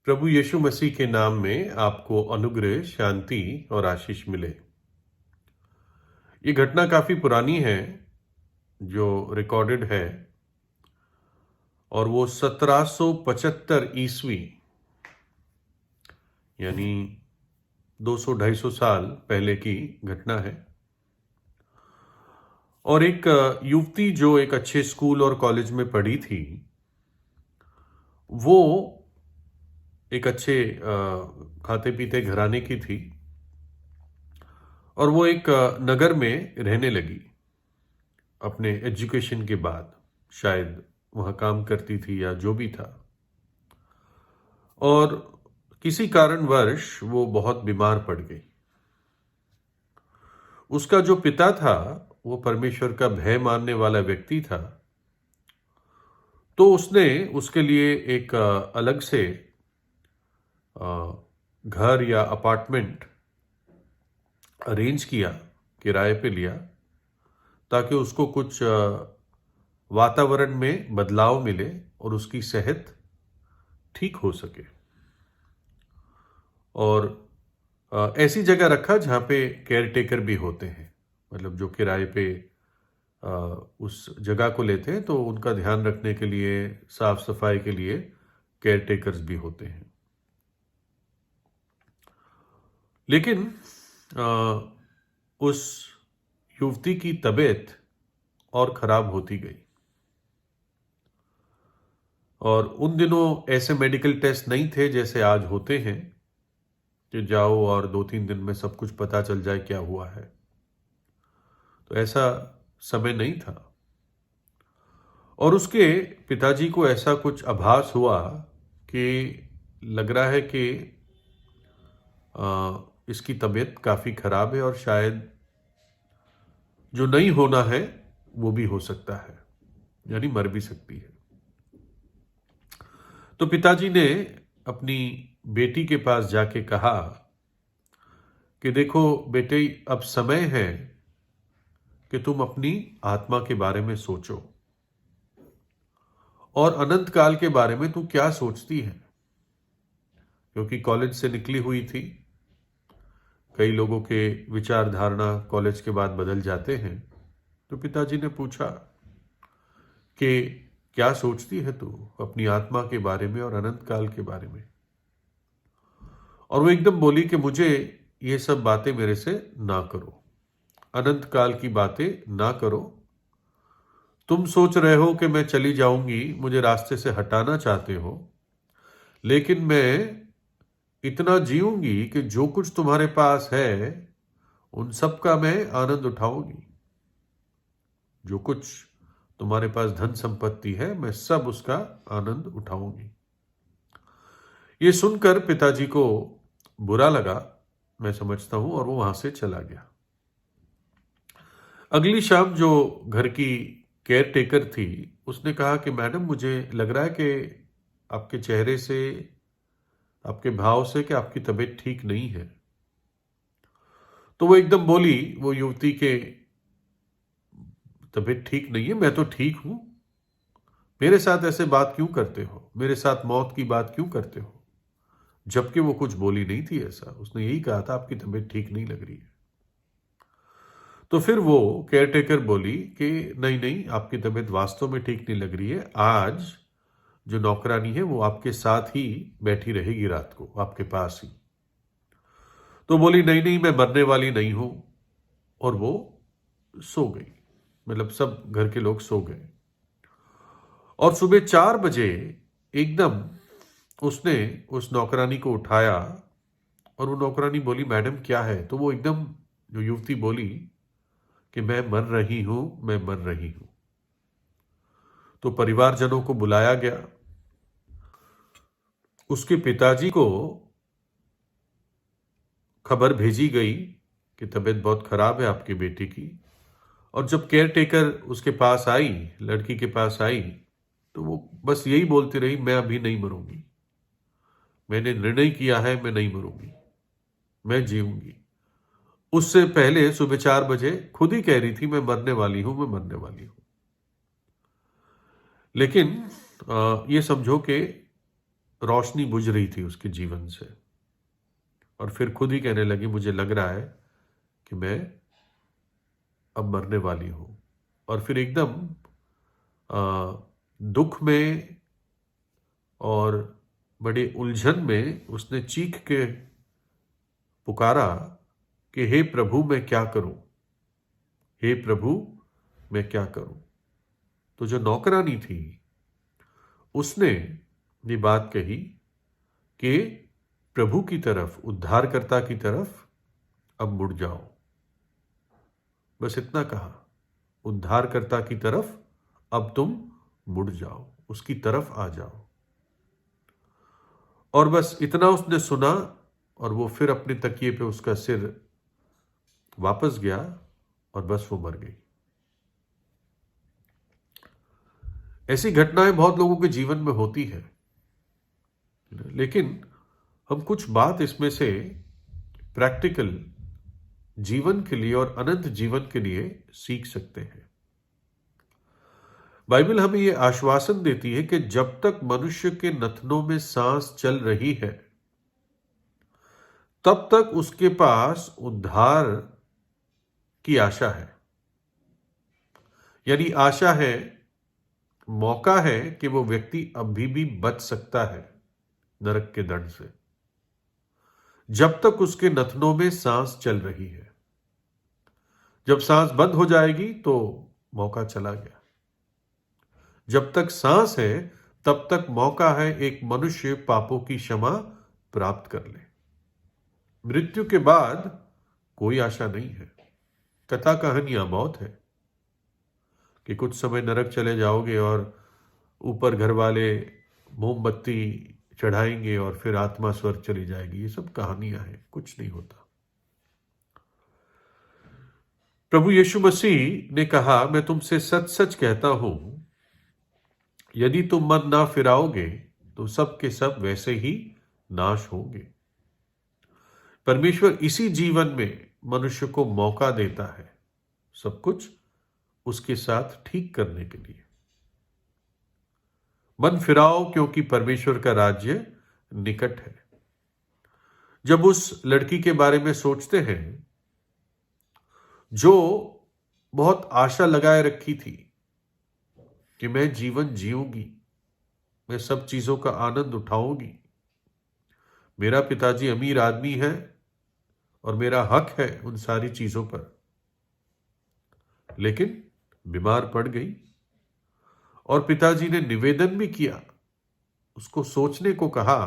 प्रभु यीशु मसीह के नाम में आपको अनुग्रह, शांति और आशीष मिले। ये घटना काफी पुरानी है जो रिकॉर्डेड है और वो 1775 ईस्वी यानी 200-250 साल पहले की घटना है। और एक युवती जो एक अच्छे स्कूल और कॉलेज में पढ़ी थी, वो एक अच्छे खाते पीते घराने की थी और वो एक नगर में रहने लगी। अपने एजुकेशन के बाद शायद वहाँ काम करती थी या जो भी था, और किसी कारणवश वो बहुत बीमार पड़ गई। उसका जो पिता था वो परमेश्वर का भय मानने वाला व्यक्ति था, तो उसने उसके लिए एक अलग से घर या अपार्टमेंट अरेंज किया, किराए पे लिया, ताकि उसको कुछ वातावरण में बदलाव मिले और उसकी सेहत ठीक हो सके। और ऐसी जगह रखा जहाँ पे केयर टेकर भी होते हैं, मतलब जो किराए पे उस जगह को लेते हैं तो उनका ध्यान रखने के लिए, साफ सफाई के लिए केयर टेकर्स भी होते हैं। लेकिन उस युवती की तबीयत और खराब होती गई। और उन दिनों ऐसे मेडिकल टेस्ट नहीं थे जैसे आज होते हैं कि जाओ और 2-3 दिन में सब कुछ पता चल जाए क्या हुआ है। तो ऐसा समय नहीं था। और उसके पिताजी को ऐसा कुछ आभास हुआ कि लग रहा है कि इसकी तबीयत काफ़ी खराब है और शायद जो नहीं होना है वो भी हो सकता है, यानी मर भी सकती है। तो पिताजी ने अपनी बेटी के पास जाके कहा कि देखो बेटे, अब समय है कि तुम अपनी आत्मा के बारे में सोचो और अनंत काल के बारे में तू क्या सोचती है। क्योंकि कॉलेज से निकली हुई थी, कई लोगों के विचार धारणा कॉलेज के बाद बदल जाते हैं। तो पिताजी ने पूछा कि क्या सोचती है तू अपनी आत्मा के बारे में और अनंत काल के बारे में। और वो एकदम बोली कि मुझे ये सब बातें मेरे से ना करो, अनंत काल की बातें ना करो। तुम सोच रहे हो कि मैं चली जाऊंगी, मुझे रास्ते से हटाना चाहते हो, लेकिन मैं इतना जीऊंगी कि जो कुछ तुम्हारे पास है उन सब का मैं आनंद उठाऊंगी। जो कुछ तुम्हारे पास धन संपत्ति है मैं सब उसका आनंद उठाऊंगी। ये सुनकर पिताजी को बुरा लगा, मैं समझता हूं, और वो वहां से चला गया। अगली शाम जो घर की केयर टेकर थी उसने कहा कि मैडम, मुझे लग रहा है कि आपके चेहरे से, आपके भाव से कि आपकी तबीयत ठीक नहीं है। तो वो एकदम बोली, वो युवती के तबीयत ठीक नहीं है, मैं तो ठीक हूं। मेरे साथ ऐसे बात क्यों करते हो, मेरे साथ मौत की बात क्यों करते हो। जबकि वो कुछ बोली नहीं थी ऐसा, उसने यही कहा था आपकी तबीयत ठीक नहीं लग रही है। तो फिर वो केयरटेकर बोली कि नहीं नहीं, आपकी तबीयत वास्तव में ठीक नहीं लग रही है। आज जो नौकरानी है वो आपके साथ ही बैठी रहेगी रात को, आपके पास ही। तो बोली नहीं नहीं, मैं मरने वाली नहीं हूं। और वो सो गई, मतलब सब घर के लोग सो गए। और सुबह 4 बजे एकदम उसने उस नौकरानी को उठाया और वो नौकरानी बोली, मैडम क्या है। तो वो एकदम, जो युवती बोली कि मैं मर रही हूं, मैं मर रही हूं। तो परिवारजनों को बुलाया गया। उसके पिताजी को खबर भेजी गई कि तबीयत बहुत खराब है आपकी बेटी की। और जब केयर टेकर उसके पास आई, लड़की के पास आई, तो वो बस यही बोलती रही, मैं अभी नहीं मरूंगी, मैंने निर्णय किया है, मैं नहीं मरूंगी, मैं जीऊंगी। उससे पहले सुबह 4 बजे खुद ही कह रही थी, मैं मरने वाली हूं, मैं मरने वाली हूं। लेकिन ये समझो कि रोशनी बुझ रही थी उसके जीवन से, और फिर खुद ही कहने लगी, मुझे लग रहा है कि मैं अब मरने वाली हूं। और फिर एकदम दुख में और बड़े उलझन में उसने चीख के पुकारा कि हे प्रभु मैं क्या करूं, हे प्रभु मैं क्या करूं। तो जो नौकरानी थी उसने ये बात कही कि प्रभु की तरफ, उद्धारकर्ता की तरफ अब मुड़ जाओ। बस इतना कहा, उद्धारकर्ता की तरफ अब तुम मुड़ जाओ, उसकी तरफ आ जाओ। और बस इतना उसने सुना और वो फिर अपने तकिए पे उसका सिर वापस गया और बस वो मर गई। ऐसी घटनाएं बहुत लोगों के जीवन में होती है, लेकिन हम कुछ बात इसमें से प्रैक्टिकल जीवन के लिए और अनंत जीवन के लिए सीख सकते हैं। बाइबल हमें यह आश्वासन देती है कि जब तक मनुष्य के नथनों में सांस चल रही है तब तक उसके पास उद्धार की आशा है। यानी आशा है, मौका है कि वो व्यक्ति अभी भी बच सकता है नरक के दंड से, जब तक उसके नथनों में सांस चल रही है। जब सांस बंद हो जाएगी तो मौका चला गया। जब तक सांस है तब तक मौका है एक मनुष्य पापों की क्षमा प्राप्त कर ले। मृत्यु के बाद कोई आशा नहीं है। कथा कहानियां बहुत है कि कुछ समय नरक चले जाओगे और ऊपर घर वाले मोमबत्ती चढ़ाएंगे और फिर आत्मा स्वर्ग चली जाएगी। ये सब कहानियां हैं, कुछ नहीं होता। प्रभु यीशु मसीह ने कहा, मैं तुमसे सच सच कहता हूं, यदि तुम मन ना फिराओगे तो सब के सब वैसे ही नाश होंगे। परमेश्वर इसी जीवन में मनुष्य को मौका देता है सब कुछ उसके साथ ठीक करने के लिए। मन फिराओ क्योंकि परमेश्वर का राज्य निकट है। जब उस लड़की के बारे में सोचते हैं जो बहुत आशा लगाए रखी थी कि मैं जीवन जीऊंगी, मैं सब चीजों का आनंद उठाऊंगी, मेरा पिताजी अमीर आदमी है और मेरा हक है उन सारी चीजों पर, लेकिन बीमार पड़ गई और पिताजी ने निवेदन भी किया, उसको सोचने को कहा,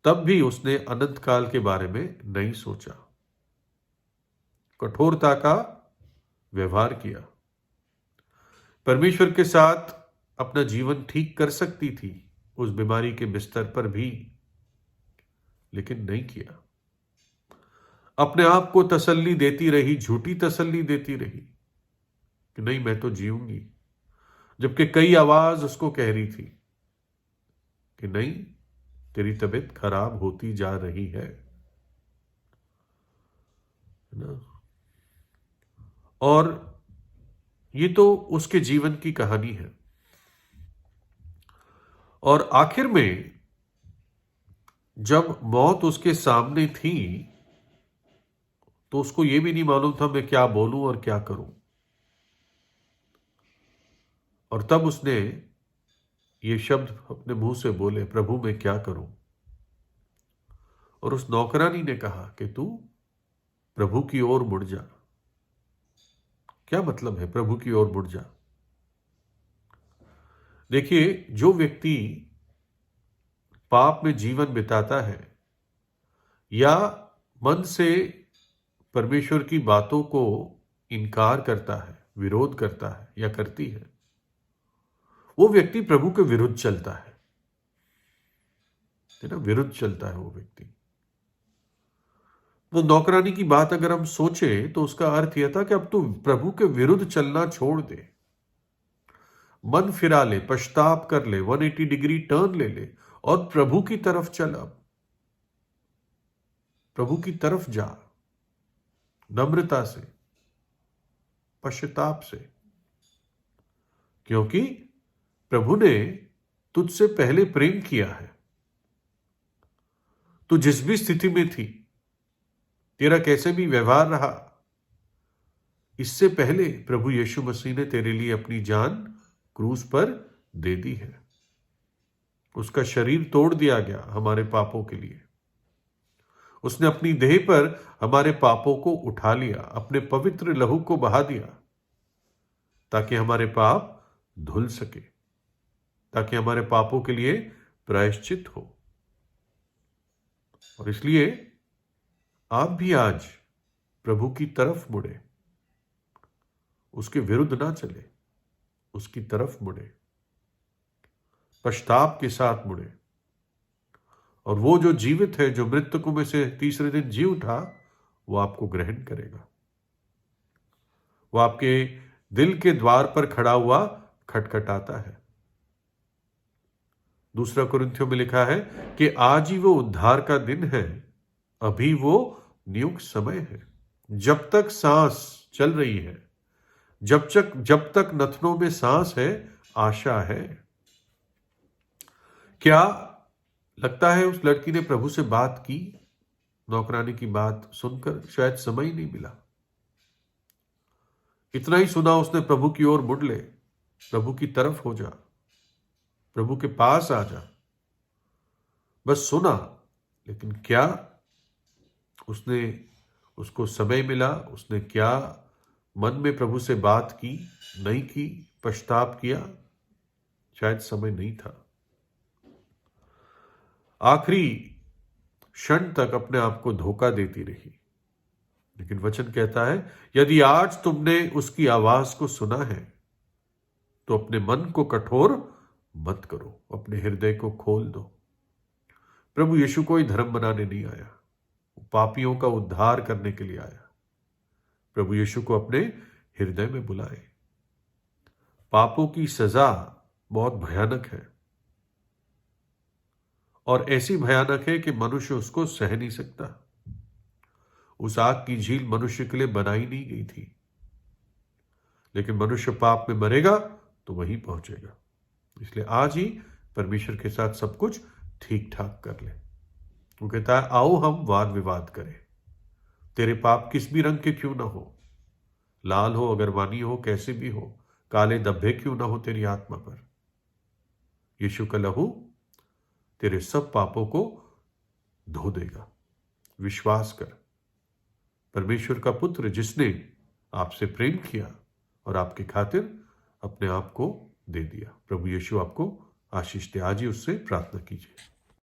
तब भी उसने अनंत काल के बारे में नहीं सोचा, कठोरता का व्यवहार किया। परमेश्वर के साथ अपना जीवन ठीक कर सकती थी उस बीमारी के बिस्तर पर भी, लेकिन नहीं किया। अपने आप को तसल्ली देती रही, झूठी तसल्ली देती रही कि नहीं मैं तो जीऊंगी, जबकि कई आवाज उसको कह रही थी कि नहीं, तेरी तबीयत खराब होती जा रही है ना। और ये तो उसके जीवन की कहानी है। और आखिर में जब मौत उसके सामने थी तो उसको यह भी नहीं मालूम था मैं क्या बोलूं और क्या करूं। और तब उसने ये शब्द अपने मुंह से बोले, प्रभु मैं क्या करूं। और उस नौकरानी ने कहा कि तू प्रभु की ओर मुड़ जा। क्या मतलब है प्रभु की ओर मुड़ जा? देखिए, जो व्यक्ति पाप में जीवन बिताता है या मन से परमेश्वर की बातों को इनकार करता है, विरोध करता है या करती है, वो व्यक्ति प्रभु के विरुद्ध चलता है ना, विरुद्ध चलता है वो व्यक्ति। तो नौकरानी की बात अगर हम सोचें तो उसका अर्थ यह था कि अब तू प्रभु के विरुद्ध चलना छोड़ दे, मन फिरा ले, पश्चाताप कर ले, 180 डिग्री टर्न ले ले और प्रभु की तरफ चल। अब प्रभु की तरफ जा, नम्रता से, पश्चाताप से, क्योंकि प्रभु ने तुझसे पहले प्रेम किया है। तू जिस भी स्थिति में थी, तेरा कैसे भी व्यवहार रहा, इससे पहले प्रभु यीशु मसीह ने तेरे लिए अपनी जान क्रूस पर दे दी है। उसका शरीर तोड़ दिया गया हमारे पापों के लिए। उसने अपनी देह पर हमारे पापों को उठा लिया, अपने पवित्र लहू को बहा दिया, ताकि हमारे पाप धुल सके, ताकि हमारे पापों के लिए प्रायश्चित हो। और इसलिए आप भी आज प्रभु की तरफ मुड़े, उसके विरुद्ध ना चले, उसकी तरफ मुड़े, पश्चाताप के साथ मुड़े। और वो जो जीवित है, जो मृतकों में से तीसरे दिन जी उठा, वो आपको ग्रहण करेगा। वो आपके दिल के द्वार पर खड़ा हुआ खटखटाता है। दूसरा कुरिन्थियों में लिखा है कि आज ही वो उद्धार का दिन है, अभी वो नियुक्त समय है। जब तक सांस चल रही है, जब तक नथनों में सांस है, आशा है। क्या लगता है उस लड़की ने प्रभु से बात की? नौकरानी की बात सुनकर शायद समय ही नहीं मिला। इतना ही सुना उसने, प्रभु की ओर मुड़ ले, प्रभु की तरफ हो जा, प्रभु के पास आ जा। बस सुना, लेकिन क्या उसको समय मिला? उसने क्या मन में प्रभु से बात की? नहीं की। पश्चाताप किया? शायद समय नहीं था। आखिरी क्षण तक अपने आप को धोखा देती रही। लेकिन वचन कहता है, यदि आज तुमने उसकी आवाज को सुना है, तो अपने मन को कठोर मत करो, अपने हृदय को खोल दो। प्रभु यीशु कोई धर्म बनाने नहीं आया, वो पापियों का उद्धार करने के लिए आया। प्रभु यीशु को अपने हृदय में बुलाए। पापों की सजा बहुत भयानक है, और ऐसी भयानक है कि मनुष्य उसको सह नहीं सकता। उस आग की झील मनुष्य के लिए बनाई नहीं गई थी, लेकिन मनुष्य पाप में मरेगा तो वहीं पहुंचेगा। इसलिए आज ही परमेश्वर के साथ सब कुछ ठीक ठाक कर ले। वो कहता है, आओ हम वाद विवाद करें। तेरे पाप किस भी रंग के क्यों ना हो, लाल हो, अगरवानी हो, कैसे भी हो, काले धब्बे क्यों ना हो तेरी आत्मा पर, यीशु का लहू तेरे सब पापों को धो देगा। विश्वास कर। परमेश्वर का पुत्र जिसने आपसे प्रेम किया और आपकी खातिर अपने आप को दे दिया। प्रभु यीशु आपको आशीष दे। आज ही उससे प्रार्थना कीजिए।